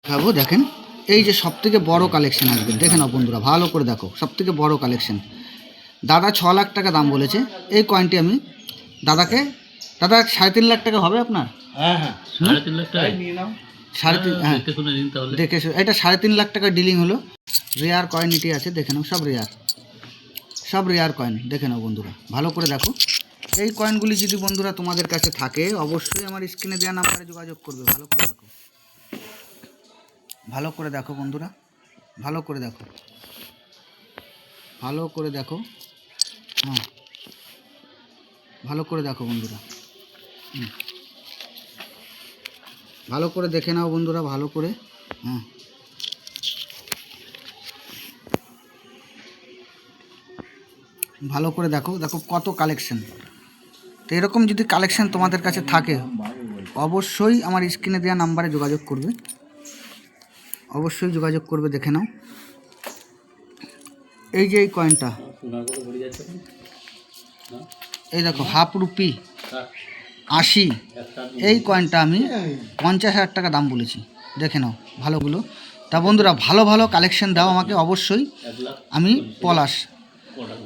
দেখাবো, দেখেন এই যে সবথেকে বড় কালেকশন আসবে, দেখে নাও বন্ধুরা, ভালো করে দেখো, সবথেকে বড় কালেকশন। দাদা 6 লাখ টাকা দাম বলেছে এই কয়েনটি। আমি দাদাকে, দাদা 3.5 লাখ টাকা হবে আপনার? হ্যাঁ হ্যাঁ, 3.5 লাখ টাকা নিয়ে নাও। 3.5, হ্যাঁ দেখে শুনে নিন তাহলে। দেখে এটা 3.5 লাখ টাকা ডিলিং হলো। রেয়ার কয়েন এটি আছে, দেখে নাও, সব রেয়ার, সব রেয়ার কয়েন, দেখে নাও বন্ধুরা, ভালো করে দেখো। এই কয়েনগুলি যদি বন্ধুরা তোমাদের কাছে থাকে, অবশ্যই আমার স্ক্রিনে দেওয়া নাম্বারে যোগাযোগ করবে। ভালো করে দেখো, ভালো করে দেখো বন্ধুরা, ভালো করে দেখো, ভালো করে দেখো, হ্যাঁ ভালো করে দেখো বন্ধুরা, ভালো করে দেখে নাও বন্ধুরা, ভালো করে, হ্যাঁ ভালো করে দেখো, দেখো কত কালেকশন। তো এরকম যদি কালেকশন তোমাদের কাছে থাকে, অবশ্যই আমার স্ক্রিনে দেওয়া নাম্বারে যোগাযোগ করবে, অবশ্যই যোগাযোগ করবে। দেখে নাও এই যে এই কয়েনটা, এই দেখো হাফ রুপি 80, এই কয়েনটা আমি 50,000 টাকা দাম বলেছি, দেখে নাও ভালোগুলো। তা বন্ধুরা, ভালো ভালো কালেকশন দাও আমাকে অবশ্যই। আমি পলাশ,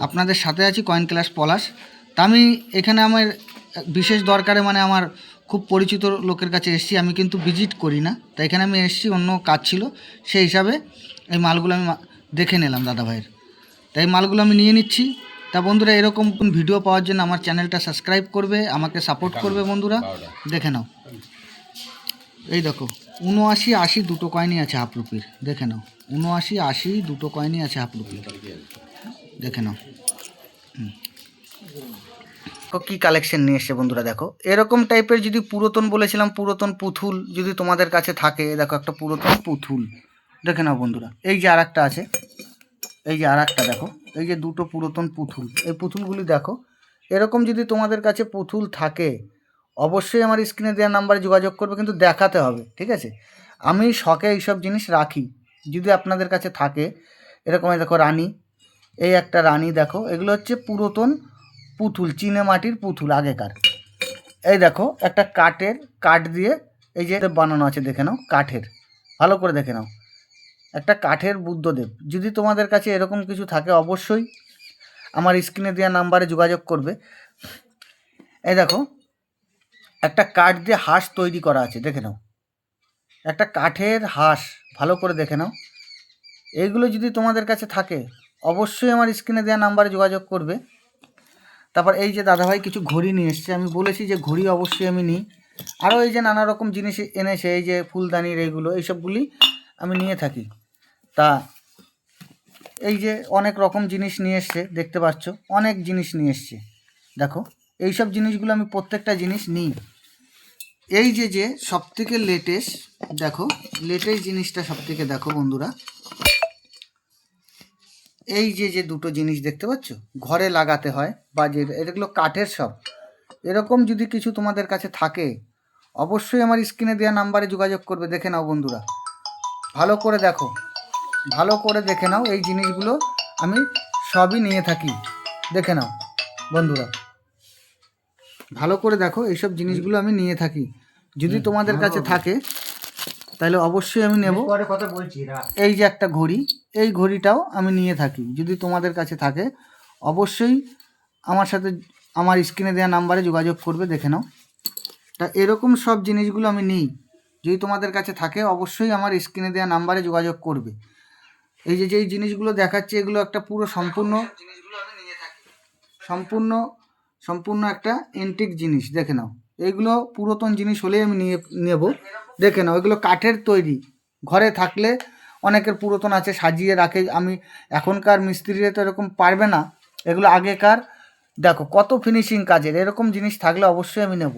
আপনাদের সাথে আছি, কয়েন ক্লাস পলাশ। তা আমি এখানে আমার বিশেষ দরকারে, মানে আমার খুব পরিচিত লোকের কাছে এসেছি, আমি কিন্তু ভিজিট করি না, তাই এখানে আমি এসেছি, অন্য কাজ ছিল, সেই হিসাবে এই মালগুলো আমি দেখে নিলাম দাদা ভাইয়ের, তাই মালগুলো আমি নিয়ে নিচ্ছি। তা বন্ধুরা, এরকম ভিডিও পাওয়ার জন্য আমার চ্যানেলটা সাবস্ক্রাইব করবে, আমাকে সাপোর্ট করবে বন্ধুরা। দেখে নাও এই দেখো 79-80 দুটো কয়েনই আছে হাফ রুপির, দেখে নাও 79-80 দুটো কয়েনই আছে হাফ রুপির, দেখে নাও। কি কালেকশন নিয়ে এসছে বন্ধুরা, দেখো এরকম টাইপের, যদি পুরাতন বলেছিলাম, পুরাতন পুতুল যদি তোমাদের কাছে থাকে, দেখো একটা পুরাতন পুতুল, দেখে নাও বন্ধুরা। এই যে আর একটা আছে, এই যে আর একটা দেখো, এই যে দুটো পুরাতন পুতুল, এই পুতুলগুলি দেখো। এরকম যদি তোমাদের কাছে পুতুল থাকে, অবশ্যই আমার স্ক্রিনে দেওয়া নাম্বারে যোগাযোগ করবে, কিন্তু দেখাতে হবে, ঠিক আছে? আমি শখে এইসব জিনিস রাখি, যদি আপনাদের কাছে থাকে। এরকম দেখো রানী, এই একটা রানী দেখো, এগুলো হচ্ছে পুরাতন পুতুল, চীনে মাটির পুতুল আগেকার। এই দেখো একটা কাঠ দিয়ে এই যে বানানো আছে, দেখে নাও, কাঠের, ভালো করে দেখে নাও, একটা কাঠের বুদ্ধদেব। যদি তোমাদের কাছে এরকম কিছু থাকে, অবশ্যই আমার স্ক্রিনে দেওয়া নাম্বারে যোগাযোগ করবে। এই দেখো একটা কাঠ দিয়ে হাঁস তৈরি করা আছে, দেখে নাও, একটা কাঠের হাঁস, ভালো করে দেখে নাও। এইগুলো যদি তোমাদের কাছে থাকে, অবশ্যই আমার স্ক্রিনে দেওয়া নাম্বারে যোগাযোগ করবে। তারপর এই যে দাদাভাই কিছু ঘড়ি নিয়ে এসছে, আমি বলেছি যে ঘড়ি অবশ্যই আমি নিই। আরও এই যে নানা রকম জিনিস এনেছে, এই যে ফুলদানির এইগুলো, এইসবগুলি আমি নিয়ে থাকি। তা এই যে অনেক রকম জিনিস নিয়ে এসছে, দেখতে পাচ্ছ, অনেক জিনিস নিয়ে এসছে, দেখো এইসব জিনিসগুলো আমি প্রত্যেকটা জিনিস নিই। এই যে সবথেকে লেটেস্ট, দেখো লেটেস্ট জিনিসটা সবথেকে, দেখো বন্ধুরা, এই যে দুটো জিনিস দেখতে পাচ্ছ, ঘরে লাগাতে হয়, বা যে এগুলো কাঠের সব। এরকম যদি কিছু তোমাদের কাছে থাকে, অবশ্যই আমার স্ক্রিনে দেওয়া নাম্বারে যোগাযোগ করবে। দেখে নাও বন্ধুরা, ভালো করে দেখো, ভালো করে দেখে নাও, এই জিনিসগুলো আমি সবই নিয়ে থাকি, দেখে নাও বন্ধুরা, ভালো করে দেখো, এইসব জিনিসগুলো আমি নিয়ে থাকি। যদি তোমাদের কাছে থাকে, তাহলে অবশ্যই আমি নেব। কথা বলছি, এই যে একটা ঘড়ি, এই ঘড়িটাও আমি নিয়ে থাকি, যদি তোমাদের কাছে থাকে, অবশ্যই আমার সাথে আমার স্ক্রিনে দেওয়া নাম্বারে যোগাযোগ করবে। দেখে নাও, তা এরকম সব জিনিসগুলো আমি নিই, যদি তোমাদের কাছে থাকে, অবশ্যই আমার স্ক্রিনে দেওয়া নাম্বারে যোগাযোগ করবে। এই যে যেই জিনিসগুলো দেখাচ্ছে, এগুলো একটা পুরো সম্পূর্ণ একটা এন্টিক জিনিস, দেখে নাও। এইগুলো পুরাতন জিনিস হলেই আমি নেব। দেখে নাও, এগুলো কাঠের তৈরি, ঘরে থাকলে অনেকের পুরাতন আছে, সাজিয়ে রাখে। আমি এখনকার মিস্ত্রিরা তো এরকম পারবে না, এগুলো আগেকার, দেখো কত ফিনিশিং কাজের, এরকম জিনিস থাকলে অবশ্যই আমি নেব।